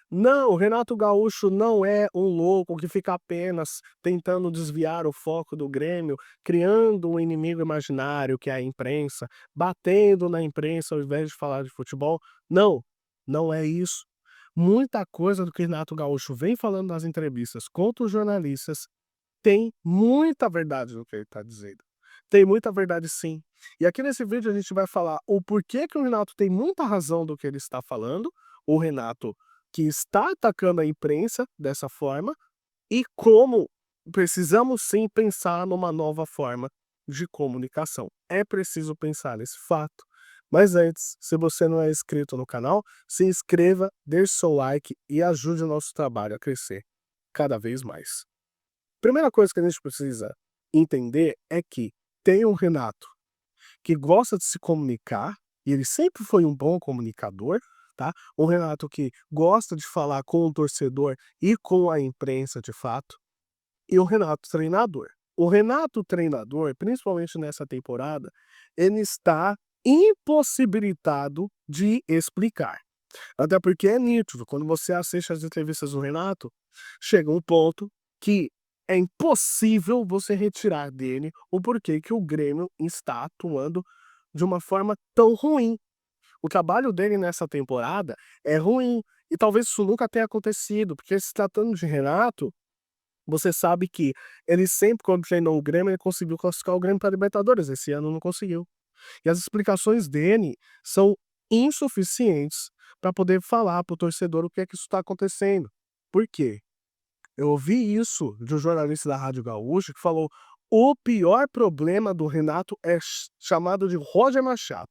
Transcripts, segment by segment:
Não, o Renato Gaúcho não é um louco que fica apenas tentando desviar o foco do Grêmio, criando um inimigo imaginário que é a imprensa, batendo na imprensa ao invés de falar de futebol. Não, não é isso. Muita coisa do que Renato Gaúcho vem falando nas entrevistas contra os jornalistas tem muita verdade no que ele está dizendo. Tem muita verdade sim. E aqui nesse vídeo a gente vai falar o porquê que o Renato tem muita razão do que ele está falando, o Renato que está atacando a imprensa dessa forma, e como precisamos sim pensar numa nova forma de comunicação. É preciso pensar nesse fato. Mas antes, se você não é inscrito no canal, se inscreva, deixe seu like e ajude o nosso trabalho a crescer cada vez mais. Primeira coisa que a gente precisa entender é que tem um Renato que gosta de se comunicar, e ele sempre foi um bom comunicador, tá? Um Renato que gosta de falar com o torcedor e com a imprensa de fato, e o Renato treinador. O Renato treinador, principalmente nessa temporada, ele está impossibilitado de explicar. Até porque é nítido, quando você assiste as entrevistas do Renato, chega um ponto que é impossível você retirar dele o porquê que o Grêmio está atuando de uma forma tão ruim. O trabalho dele nessa temporada é ruim, e talvez isso nunca tenha acontecido, porque se tratando de Renato, você sabe que ele sempre, quando treinou o Grêmio, ele conseguiu classificar o Grêmio para a Libertadores, esse ano não conseguiu. E as explicações dele são insuficientes para poder falar para o torcedor o que é que isso está acontecendo. Por quê? Eu ouvi isso de um jornalista da Rádio Gaúcha que falou: "O pior problema do Renato é chamado de Roger Machado".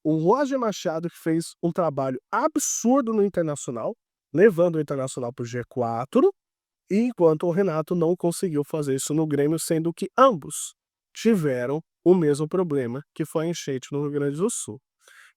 O Roger Machado que fez um trabalho absurdo no Internacional, levando o Internacional para o G4, enquanto o Renato não conseguiu fazer isso no Grêmio, sendo que ambos tiveram o mesmo problema, que foi a enchente no Rio Grande do Sul.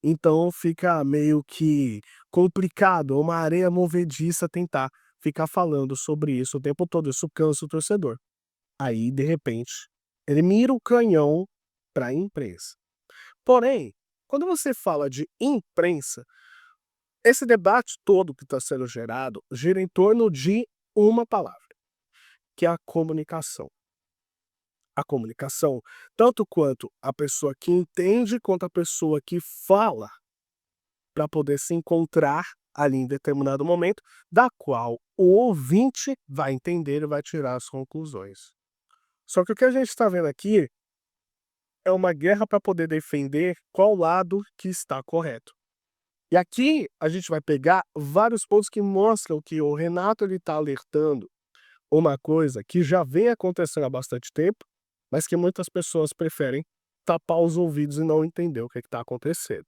Então fica meio que complicado, uma areia movediça tentar ficar falando sobre isso o tempo todo, isso cansa o torcedor. Aí, de repente, ele mira o canhão para a imprensa. Porém, quando você fala de imprensa, esse debate todo que está sendo gerado gira em torno de uma palavra, que é a comunicação. A comunicação, tanto quanto a pessoa que entende, quanto a pessoa que fala, para poder se encontrar ali em determinado momento, da qual o ouvinte vai entender e vai tirar as conclusões. Só que o que a gente está vendo aqui é uma guerra para poder defender qual lado que está correto. E aqui a gente vai pegar vários pontos que mostram que o Renato ele está alertando uma coisa que já vem acontecendo há bastante tempo, mas que muitas pessoas preferem tapar os ouvidos e não entender o que está acontecendo.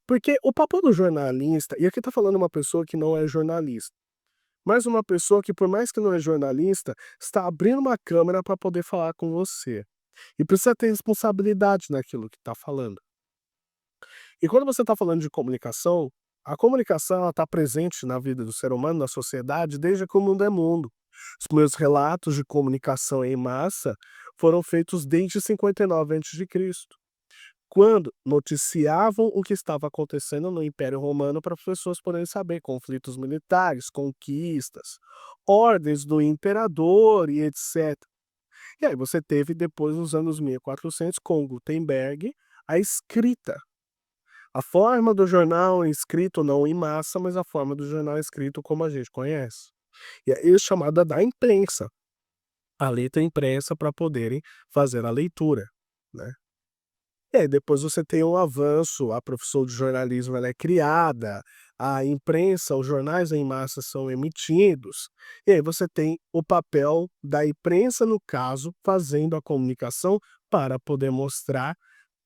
Porque o papel do jornalista, e aqui tá falando uma pessoa que não é jornalista, mas uma pessoa que, por mais que não é jornalista, está abrindo uma câmera para poder falar com você. E precisa ter responsabilidade naquilo que está falando. E quando você está falando de comunicação, a comunicação ela está presente na vida do ser humano, na sociedade, desde que o mundo é mundo. Os primeiros relatos de comunicação em massa foram feitos desde 59 a.C., quando noticiavam o que estava acontecendo no Império Romano para as pessoas poderem saber conflitos militares, conquistas, ordens do imperador e etc. E aí você teve depois nos anos 1400 com Gutenberg a escrita. A forma do jornal escrito não em massa, mas a forma do jornal escrito como a gente conhece. E é isso chamada da imprensa, a letra impressa para poderem fazer a leitura, né? E aí depois você tem um avanço, a profissão de jornalismo ela é criada, a imprensa, os jornais em massa são emitidos, e aí você tem o papel da imprensa, no caso, fazendo a comunicação para poder mostrar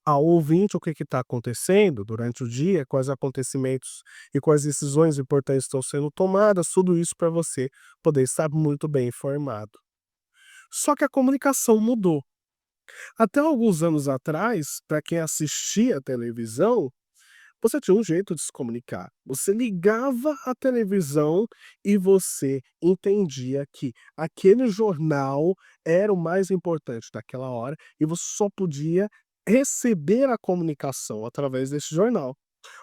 ao ouvinte o que está acontecendo durante o dia, quais acontecimentos e quais decisões importantes estão sendo tomadas, tudo isso para você poder estar muito bem informado. Só que a comunicação mudou. Até alguns anos atrás, para quem assistia à televisão, você tinha um jeito de se comunicar. Você ligava a televisão e você entendia que aquele jornal era o mais importante daquela hora e você só podia receber a comunicação através desse jornal.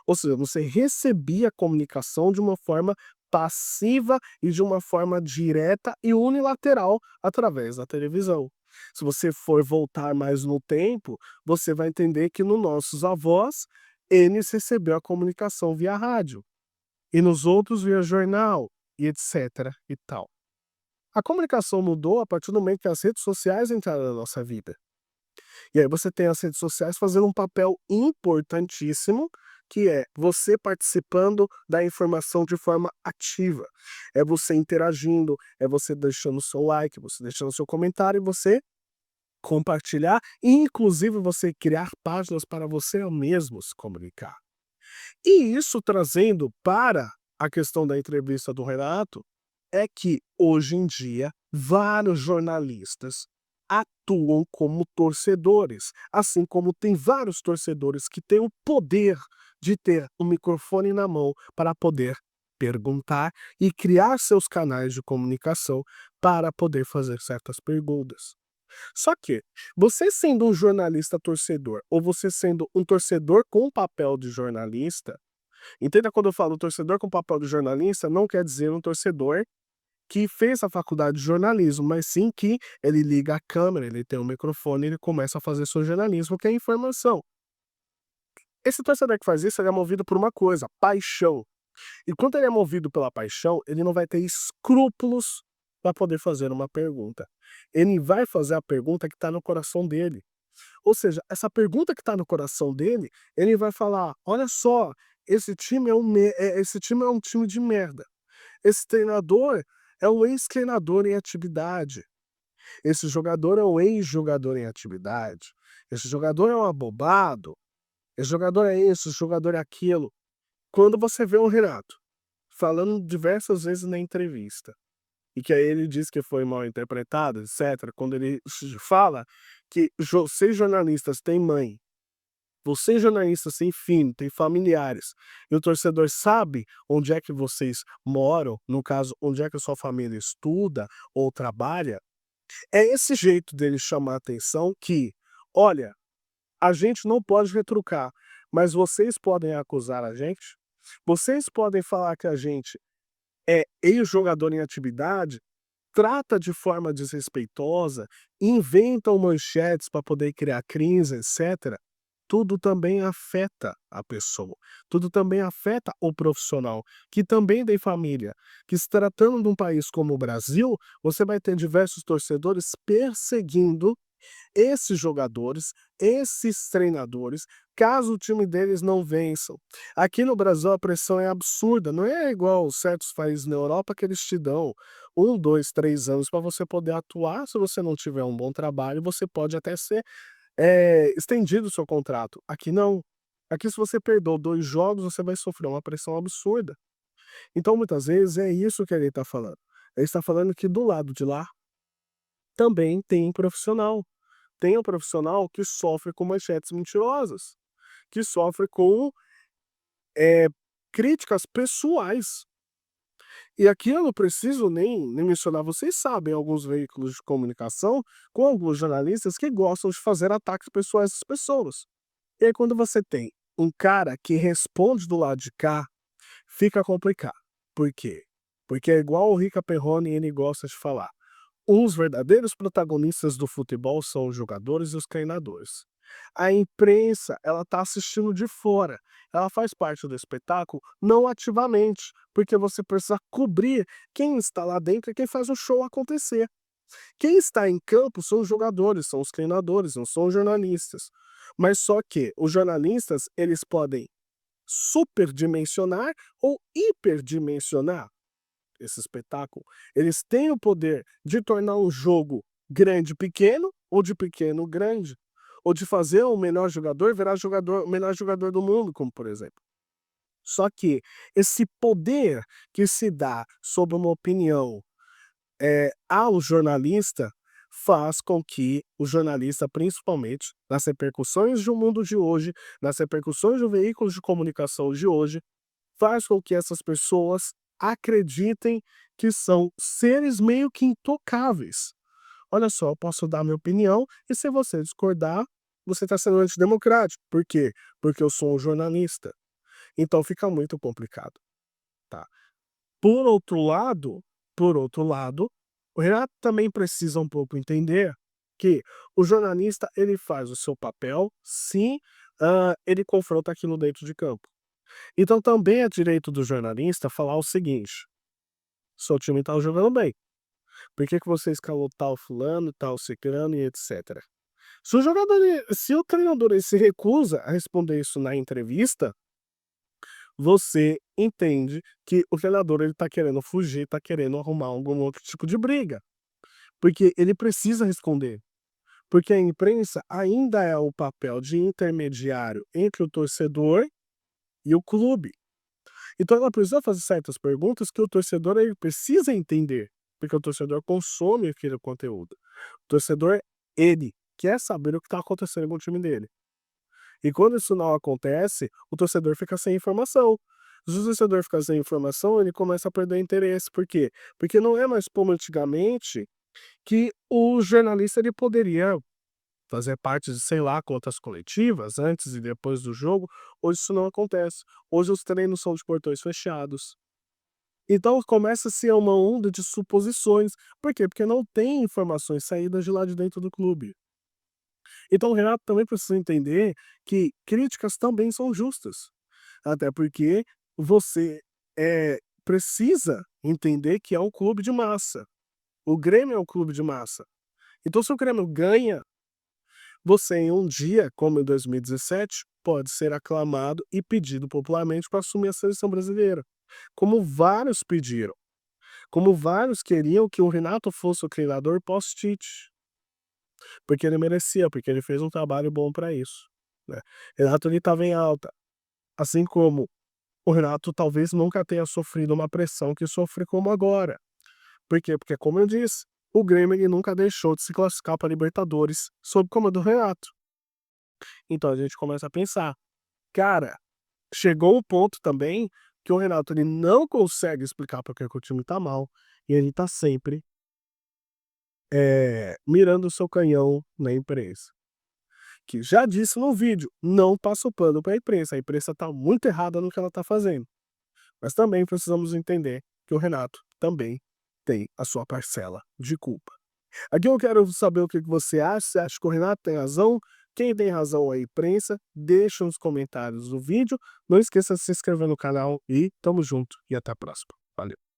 Ou seja, você recebia a comunicação de uma forma passiva e de uma forma direta e unilateral através da televisão. Se você for voltar mais no tempo, você vai entender que nos nossos avós, eles receberam a comunicação via rádio, e nos outros via jornal, e etc e tal. A comunicação mudou a partir do momento que as redes sociais entraram na nossa vida. E aí você tem as redes sociais fazendo um papel importantíssimo, que é você participando da informação de forma ativa. É você interagindo, é você deixando o seu like, você deixando o seu comentário e você compartilhar e inclusive você criar páginas para você mesmo se comunicar. E isso trazendo para a questão da entrevista do Renato, é que hoje em dia vários jornalistas atuam como torcedores, assim como tem vários torcedores que têm o poder de ter um microfone na mão para poder perguntar e criar seus canais de comunicação para poder fazer certas perguntas. Só que, você sendo um jornalista torcedor ou você sendo um torcedor com papel de jornalista, entenda quando eu falo torcedor com papel de jornalista, não quer dizer um torcedor que fez a faculdade de jornalismo, mas sim que ele liga a câmera, ele tem um microfone, ele começa a fazer seu jornalismo, que é informação. Esse torcedor que faz isso, ele é movido por uma coisa, paixão. E quando ele é movido pela paixão, ele não vai ter escrúpulos para poder fazer uma pergunta. Ele vai fazer a pergunta que está no coração dele. Ou seja, essa pergunta que está no coração dele, ele vai falar: olha só, esse time é um time de merda. Esse treinador é um ex-treinador em atividade. Esse jogador é um ex-jogador em atividade. Esse jogador é um abobado. Esse jogador é isso, esse jogador é aquilo. Quando você vê o Renato falando diversas vezes na entrevista, e que aí ele diz que foi mal interpretado, etc., quando ele fala que vocês jornalistas têm mãe, vocês jornalistas têm filho, têm familiares, e o torcedor sabe onde é que vocês moram, no caso, onde é que a sua família estuda ou trabalha, é esse jeito dele chamar a atenção que, olha, a gente não pode retrucar, mas vocês podem acusar a gente, vocês podem falar que a gente é ex-jogador em atividade, trata de forma desrespeitosa, inventam manchetes para poder criar crise, etc., tudo também afeta a pessoa, tudo também afeta o profissional, que também tem família, que se tratando de um país como o Brasil, você vai ter diversos torcedores perseguindo esses jogadores, esses treinadores, caso o time deles não vençam. Aqui no Brasil a pressão é absurda, não é igual certos países na Europa que eles te dão 1, 2, 3 anos para você poder atuar. Se você não tiver um bom trabalho, você pode até ser, estendido o seu contrato. Aqui não. Aqui se você perdeu 2 jogos, você vai sofrer uma pressão absurda. Então muitas vezes é isso que ele está falando. Ele está falando que do lado de lá, também tem profissional. Tem um profissional que sofre com manchetes mentirosas, que sofre com, eh, críticas pessoais. E aqui eu não preciso nem mencionar, vocês sabem alguns veículos de comunicação, com alguns jornalistas que gostam de fazer ataques pessoais às pessoas. E aí quando você tem um cara que responde do lado de cá, fica complicado. Por quê? Porque é igual o Rica Perrone, ele gosta de falar. Os verdadeiros protagonistas do futebol são os jogadores e os treinadores. A imprensa, ela está assistindo de fora. Ela faz parte do espetáculo não ativamente, porque você precisa cobrir quem está lá dentro e quem faz o show acontecer. Quem está em campo são os jogadores, são os treinadores, não são os jornalistas. Mas só que os jornalistas, eles podem superdimensionar ou hiperdimensionar esse espetáculo. Eles têm o poder de tornar um jogo grande pequeno, ou de pequeno grande, ou de fazer o melhor jogador virar jogador, o melhor jogador do mundo, como por exemplo. Só que esse poder que se dá sobre uma opinião, ao jornalista, faz com que o jornalista, principalmente nas repercussões do mundo de hoje, nas repercussões do veículos de comunicação de hoje, faz com que essas pessoas acreditem que são seres meio que intocáveis. Olha só, eu posso dar minha opinião e se você discordar, você está sendo antidemocrático. Por quê? Porque eu sou um jornalista. Então fica muito complicado, tá? Por outro lado por outro lado, o Renato também precisa um pouco entender que o jornalista ele faz o seu papel, sim, ele confronta aquilo dentro de campo. Então também é direito do jornalista falar o seguinte: "Seu time tá jogando bem, por que que você escalou tal fulano, tal ciclano e etcétera?". Se o treinador ele se recusa a responder isso na entrevista, você entende que o treinador ele tá querendo fugir, tá querendo arrumar algum outro tipo de briga, porque ele precisa responder, porque a imprensa ainda é o papel de intermediário entre o torcedor e o clube. Então ela precisa fazer certas perguntas que o torcedor ele precisa entender, porque o torcedor consome aquele conteúdo. O torcedor, ele quer saber o que está acontecendo com o time dele. E quando isso não acontece, o torcedor fica sem informação. Se o torcedor fica sem informação, ele começa a perder interesse. Por quê? Porque não é mais como antigamente que o jornalista ele poderia fazer parte de, sei lá, quantas coletivas antes e depois do jogo. Hoje isso não acontece. Hoje os treinos são de portões fechados. Então começa-se uma onda de suposições. Por quê? Porque não tem informações saídas de lá de dentro do clube. Então o Renato também precisa entender que críticas também são justas. Até porque você, precisa entender que é um clube de massa. O Grêmio é um clube de massa. Então se o Grêmio ganha, você em um dia, como em 2017, pode ser aclamado e pedido popularmente para assumir a seleção brasileira, como vários pediram, como vários queriam que o Renato fosse o treinador pós-Tite, porque ele merecia, porque ele fez um trabalho bom para isso, né. Renato ele estava em alta, assim como o Renato talvez nunca tenha sofrido uma pressão que sofre como agora. Por quê? Porque como eu disse, o Grêmio ele nunca deixou de se classificar para Libertadores sob comando do Renato. Então a gente começa a pensar, cara, chegou o ponto também que o Renato ele não consegue explicar porque que o time tá mal, e ele tá sempre, mirando o seu canhão na imprensa. Que já disse no vídeo, não passa o pano para a imprensa tá muito errada no que ela tá fazendo. Mas também precisamos entender que o Renato também tem a sua parcela de culpa. Aqui eu quero saber o que que você acha. Você acha que o Renato tem razão? Quem tem razão é a imprensa? Deixa nos comentários do vídeo. Não esqueça de se inscrever no canal e tamo junto e até a próxima. Valeu.